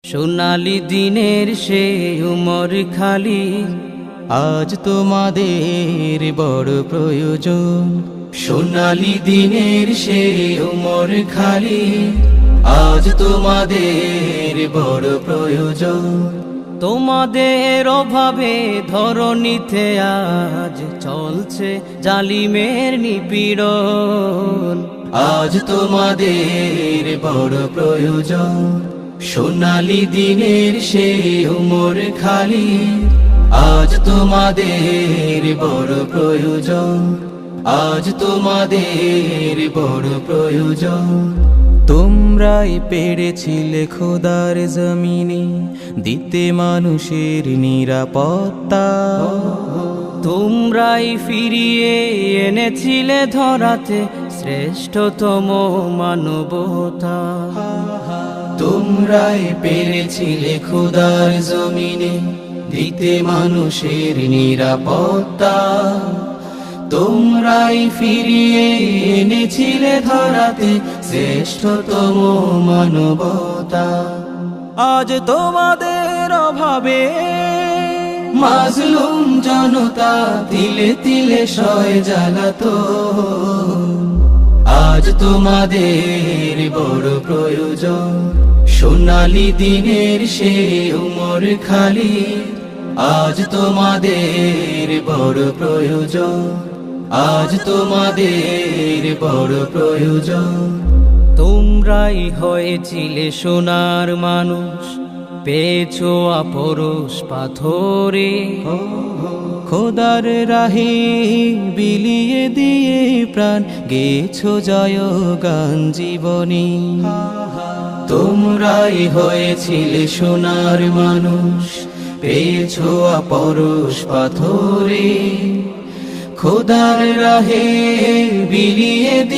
সোনালি দিনের সে উমর খালি, আজ তোমাদের বড় প্রয়োজন। সোনালি দিনের সে উমর খালি, আজ তোমাদের বড় প্রয়োজন। তোমাদের অভাবে ধরণীতে আজ চলছে জালিমের নিপীড়ন। আজ তোমাদের বড় প্রয়োজন। সোনালি দিনের সে উমর খালি, আজ তোমাদের বড় প্রয়োজন। আজ তোমাদের বড় প্রয়োজন। তোমরাই পেরেছিলে খোদার জমিনে দিতে মানুষের নিরাপত্তা। তোমরাই ফিরিয়ে এনেছিলে ধরাতে শ্রেষ্ঠতম মানবতা। তোমরাই পেরেছিলে খোদার জমিনে দিতে মানুষের নিরাপত্তা। তোমরাই ফিরিয়ে এনেছিলে ধরাতে শ্রেষ্ঠতম মানবতা। আজ তোমাদের অভাবে মাজলুম জনতা তিলে তিলে সয় জ্বালাতন। আজ তোমাদের বড় প্রয়োজন। সোনালি দিনের সে উমর খালি, আজ তোমাদের বড় প্রয়োজন। আজ তোমাদের বড় প্রয়োজন। তোমরাই হয়েছিলে সোনার মানুষ, পেয়েছো আপরশ পাথরে। খোদার রাহে বিলিয়ে দিয়ে প্রাণ গেছো জয়গান জীবনে। তোমরাই হয়েছিলে সোনার মানুষ, পেয়েছো আপরশ পাথরে। খোদার রাহে বিলিয়ে